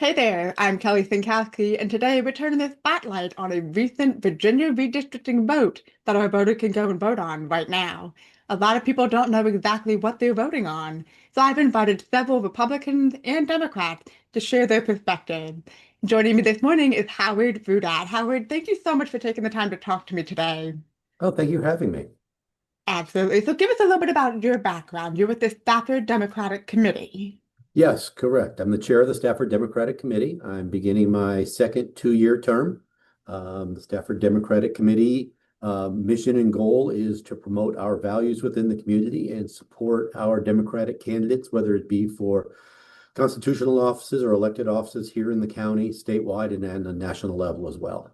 Hey there, I'm Kelly Sinkowski, and today we're turning the spotlight on a recent Virginia redistricting vote that our voter can go and vote on right now. A lot of people don't know exactly what they're voting on, so I've invited several Republicans and Democrats to share their perspective. Joining me this morning is Howard Rudat. Howard, thank you so much for taking the time to talk to me today. Oh, thank you for having me. Absolutely. So give us a little bit about your background. You're with the Stafford Democratic Committee. Yes, correct. I'm the chair of the Stafford Democratic Committee. I'm beginning my second two-year term. The Stafford Democratic Committee mission and goal is to promote our values within the community and support our Democratic candidates, whether it be for constitutional offices or elected offices here in the county, statewide, and at a national level as well.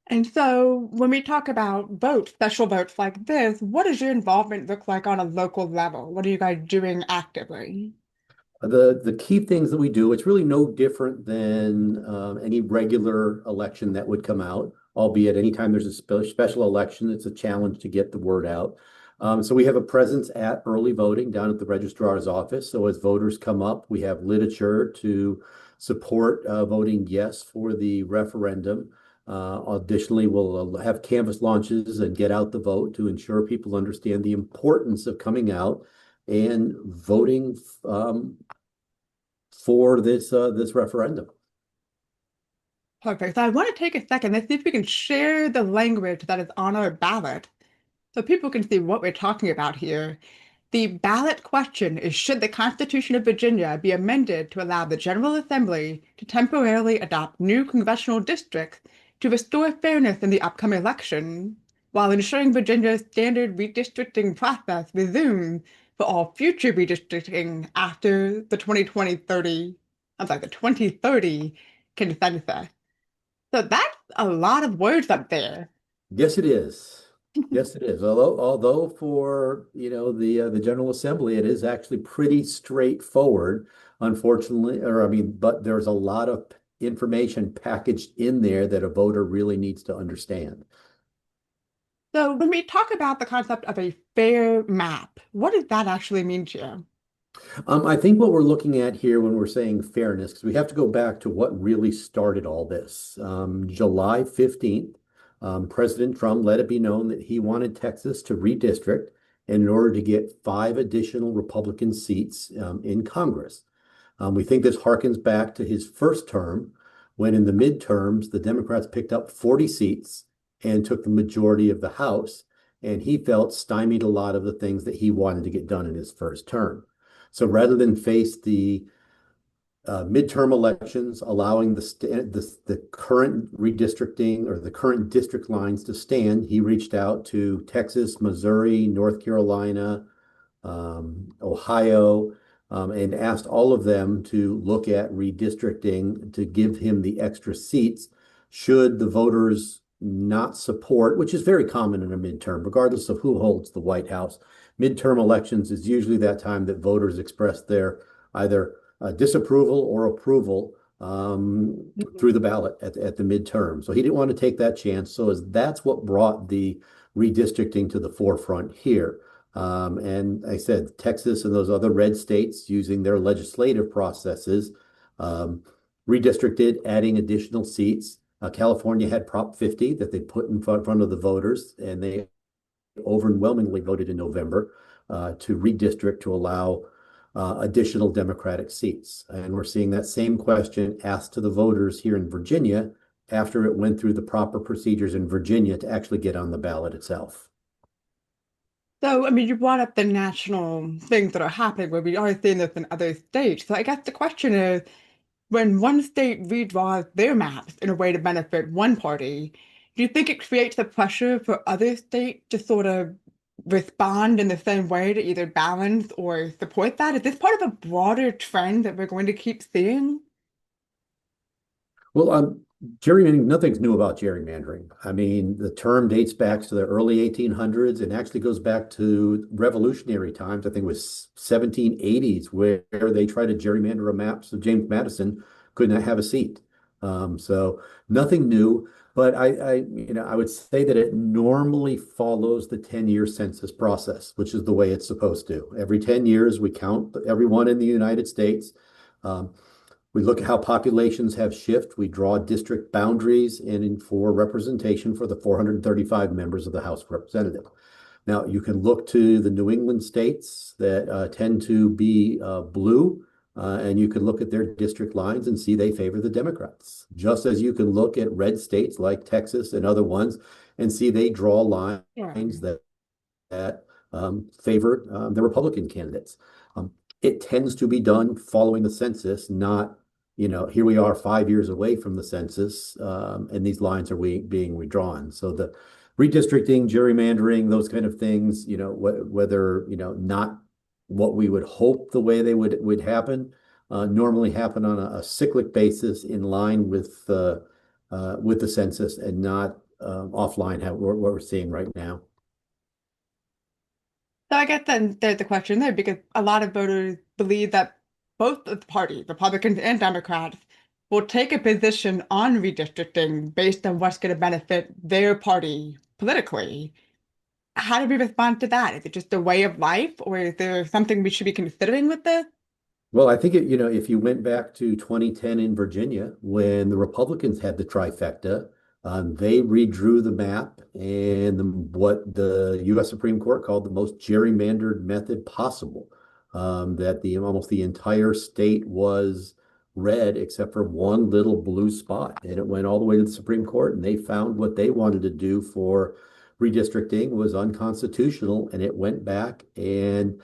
And so when we talk about votes, special votes like this, what does your involvement look like on a local level? What are you guys doing actively? The key things that we do, it's really no different than any regular election that would come out, albeit anytime there's a special election, it's a challenge to get the word out. So we have a presence at early voting down at the registrar's office. So as voters come up, we have literature to support voting yes for the referendum. Additionally, we'll have canvas launches and get out the vote to ensure people understand the importance of coming out and voting for this referendum. Perfect. So I want to take a second and see if we can share the language that is on our ballot so people can see what we're talking about here. The ballot question is, should the Constitution of Virginia be amended to allow the General Assembly to temporarily adopt new congressional districts to restore fairness in the upcoming election, while ensuring Virginia's standard redistricting process resumes for all future redistricting after the 2030 consensus. So that's a lot of words up there. Yes, it is. Yes, it is. Although for the General Assembly, it is actually pretty straightforward. Unfortunately, or I mean, but there's a lot of information packaged in there that a voter really needs to understand. So when we talk about the concept of a fair map, what does that actually mean to you? I think what we're looking at here when we're saying fairness, because we have to go back to what really started all this. July 15th, President Trump let it be known that he wanted Texas to redistrict in order to get five additional Republican seats in Congress. We think this harkens back to his first term, when in the midterms, the Democrats picked up 40 seats and took the majority of the House, and he felt stymied a lot of the things that he wanted to get done in his first term. So rather than face the midterm elections, allowing the current redistricting or the current district lines to stand, he reached out to Texas, Missouri, North Carolina, Ohio, and asked all of them to look at redistricting to give him the extra seats should the voters not support, which is very common in a midterm, regardless of who holds the White House. Midterm elections is usually that time that voters express their either disapproval or approval through the ballot at the midterm. So he didn't want to take that chance. So that's what brought the redistricting to the forefront here. And I said Texas and those other red states using their legislative processes redistricted, adding additional seats. California had Prop 50 that they put in front of the voters, and they overwhelmingly voted in November to redistrict to allow additional Democratic seats. And we're seeing that same question asked to the voters here in Virginia after it went through the proper procedures in Virginia to actually get on the ballot itself. So, I mean, you brought up the national things that are happening where we are seeing this in other states. So I guess the question is, when one state redraws their maps in a way to benefit one party, do you think it creates a pressure for other states to sort of respond in the same way to either balance or support that? Is this part of a broader trend that we're going to keep seeing? Well, gerrymandering, nothing's new about gerrymandering. I mean, the term dates back to the early 1800s and actually goes back to revolutionary times. I think it was 1780s where they tried to gerrymander a map so James Madison could not have a seat. So nothing new, but I would say that it normally follows the 10-year census process, which is the way it's supposed to. Every 10 years, we count everyone in the United States. Um, We look at how populations have shifted. We draw district boundaries and for representation for the 435 members of the House of Representatives. Now, you can look to the New England states that tend to be blue, and you can look at their district lines and see they favor the Democrats, just as you can look at red states like Texas and other ones and see they draw Yeah. lines that favor the Republican candidates. It tends to be done following the census, not, here we are 5 years away from the census, and these lines are being redrawn. So the redistricting, gerrymandering, those kind of things, whether, not what we would hope the way they would happen, normally happen on a cyclic basis in line with the census and not offline what we're seeing right now. So I guess then there's the question there because a lot of voters believe that both of the parties, Republicans and Democrats, will take a position on redistricting based on what's going to benefit their party politically. How do we respond to that? Is it just a way of life, or is there something we should be considering with this? Well, I think if you went back to 2010 in Virginia, when the Republicans had the trifecta, they redrew the map and what the U.S. Supreme Court called the most gerrymandered method possible. That almost the entire state was red except for one little blue spot, and it went all the way to the Supreme Court, and they found what they wanted to do for redistricting was unconstitutional, and it went back and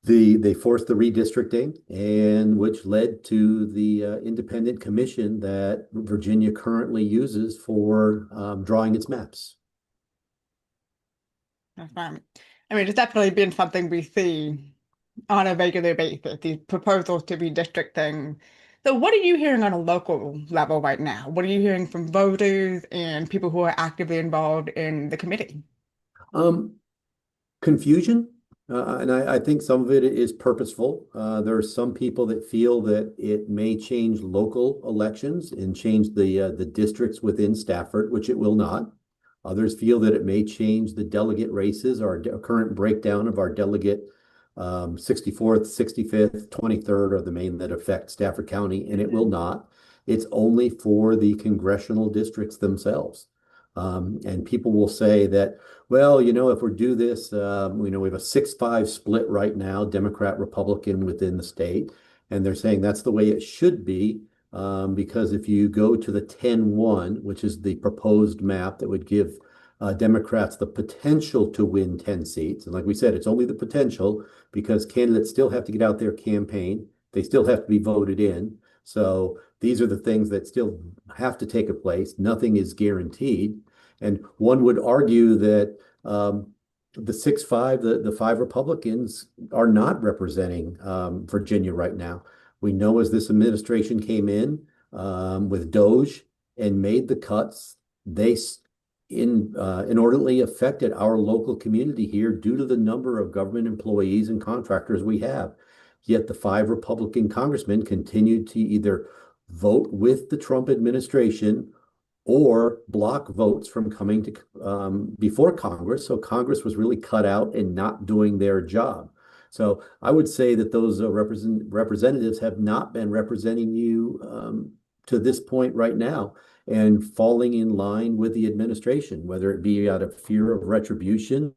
they forced the redistricting, and which led to the independent commission that Virginia currently uses for drawing its maps. That's fine. I mean, it's definitely been something we see on a regular basis, these proposals to redistrict things. So what are you hearing on a local level right now? What are you hearing from voters and people who are actively involved in the committee? Um, Confusion, and I think some of it is purposeful. There are some people that feel that it may change local elections and change the districts within Stafford, which it will not. Others feel that it may change the delegate races, our current breakdown of our delegate 64th, 65th, 23rd are the main that affect Stafford County, and it will not. It's only for the congressional districts themselves. And people will say that, well, if we do this, we have a 6-5 split right now, Democrat, Republican within the state. And they're saying that's the way it should be, because if you go to the 10-1, which is the proposed map that would give Democrats the potential to win 10 seats. And like we said, it's only the potential because candidates still have to get out their campaign. They still have to be voted in. So these are the things that still have to take a place. Nothing is guaranteed. And one would argue that the 6-5, the five Republicans are not representing Virginia right now. We know as this administration came in with Doge and made the cuts, they inordinately affected our local community here due to the number of government employees and contractors we have. Yet the five Republican congressmen continued to either vote with the Trump administration or block votes from coming to before Congress. So Congress was really cut out and not doing their job. So I would say that those representatives have not been representing you to this point right now and falling in line with the administration, whether it be out of fear of retribution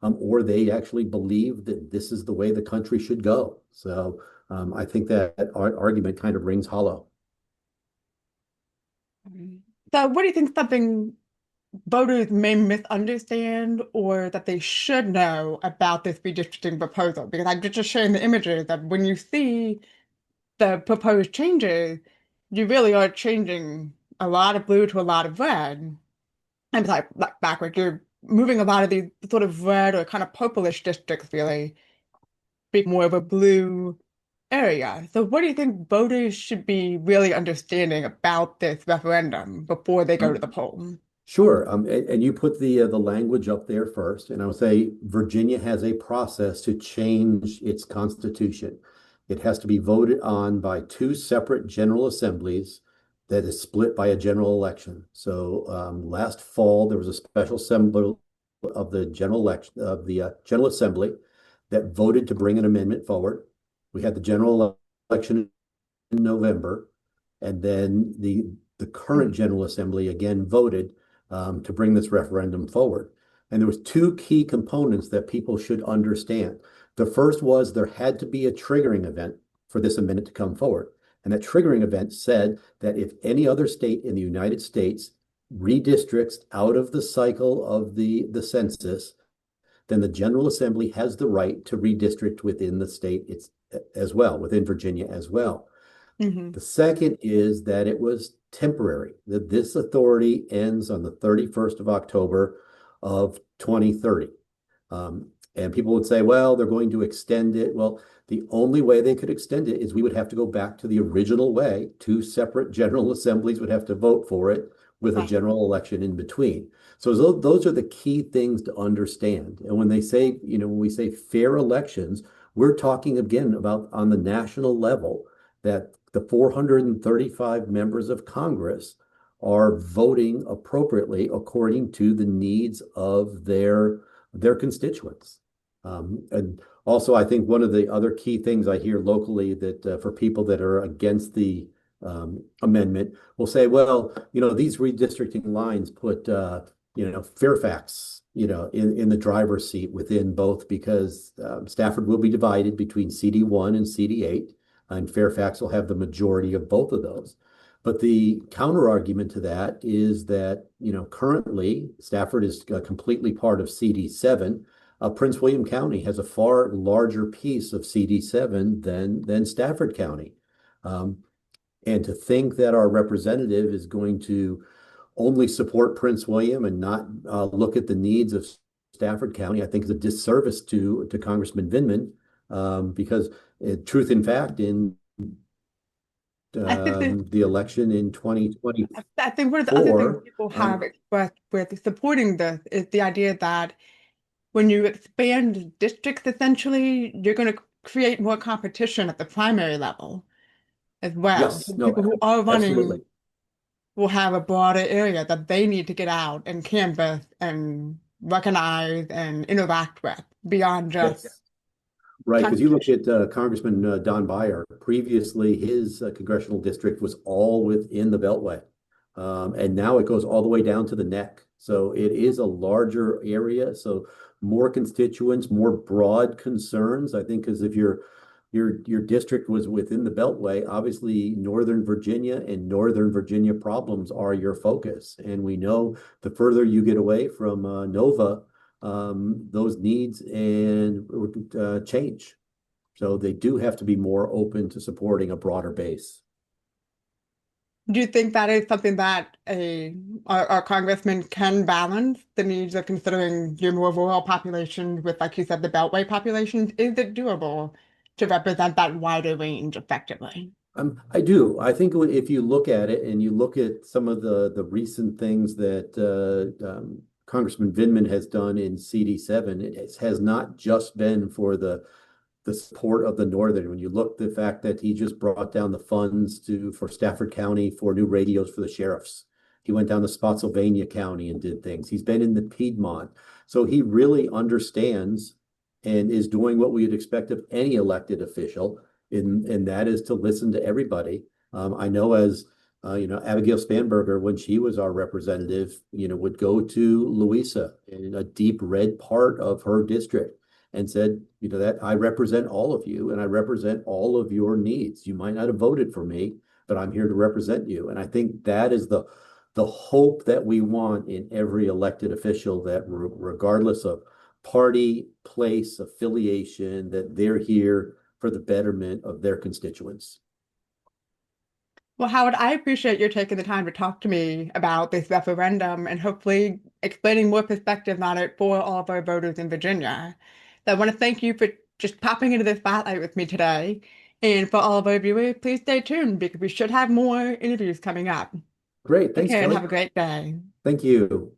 or they actually believe that this is the way the country should go. So I think that argument kind of rings hollow. So what do you think something voters may misunderstand or that they should know about this redistricting proposal? Because I'm just showing the images that when you see the proposed changes, you really are changing a lot of blue to a lot of red. I'm sorry, backward. You're moving a lot of these sort of red or kind of purplish districts really be more of a blue area. So what do you think voters should be really understanding about this referendum before they go to the Um, poll? Sure. And you put the language up there first, and I would say Virginia has a process to change its constitution. It has to be voted on by two separate general assemblies that is split by a general election. So last fall there was a special assembly of the general election of the General Assembly that voted to bring an amendment forward. We had the general election November, and then the current Mhm. General Assembly again voted to bring this referendum forward. And there was two key components that people should understand. The first was there had to be a triggering event for this amendment to come forward. And that triggering event said that if any other state in the United States redistricts out of the cycle of the census, then the General Assembly has the right to redistrict within the state as well, within Virginia as well. Mhm. The second is that it was temporary, that this authority ends on the 31st of October of 2030. And people would say, well, they're going to extend it. Well, the only way they could extend it is we would have to go back to the original way. Two separate general assemblies would have to vote for it with a Right. general election in between. So those are the key things to understand. And when they say, when we say fair elections, we're talking again about on the national level that the 435 members of Congress are voting appropriately according to the needs of their constituents. And also, I think one of the other key things I hear locally that for people that are against the amendment will say, well, these redistricting lines put, Fairfax, in the driver's seat within both because Stafford will be divided between CD1 and CD8, and Fairfax will have the majority of both of those. But the counter argument to that is that, currently Stafford is completely part of CD7. Prince William County has a far larger piece of CD7 than Stafford County. Um, and to think that our representative is going to only support Prince William and not look at the needs of Stafford County, I think is a disservice to Congressman Vindman, because truth in fact, in I think that the election in I think one of the other things 2024, people have expressed with supporting this is the idea that when you expand districts, essentially, you're going to create more competition at the primary level as well. So yes, the no, people who are running absolutely. will have a broader area that they need to get out and canvass and recognize and interact with beyond just Yes. Right, because you look competition. at Congressman Don Beyer. Previously, his congressional district was all within the Beltway, and now it goes all the way down to the neck. So it is a larger area. So more constituents, more broad concerns. I think because if your district was within the Beltway, obviously Northern Virginia and Northern Virginia problems are your focus. And we know the further you get away from Nova, those needs and change. So they do have to be more open to supporting a broader base. Do you think that is something that our congressman can balance the needs of considering your more rural population with, like you said, the Beltway population? Is it doable to represent that wider range effectively? I do. I think if you look at it and you look at some of the recent things that Congressman Vindman has done in CD7, it has not just been for the support of the Northern. When you look the fact that he just brought down the funds for Stafford County for new radios for the sheriffs. He went down to Spotsylvania County and did things. He's been in the Piedmont. So he really understands and is doing what we would expect of any elected official, and that is to listen to everybody. I know as Abigail Spanberger, when she was our representative, would go to Louisa in a deep red part of her district and said, that I represent all of you and I represent all of your needs. You might not have voted for me, but I'm here to represent you. And I think that is the hope that we want in every elected official, that regardless of party, place, affiliation, that they're here for the betterment of their constituents. Well, Howard, I appreciate your taking the time to talk to me about this referendum and hopefully explaining more perspective on it for all of our voters in Virginia. So I want to thank you for just popping into the spotlight with me today. And for all of our viewers, please stay tuned because we should have more interviews coming up. Great. Take Thanks, care and have Kelly. a great day. Thank you.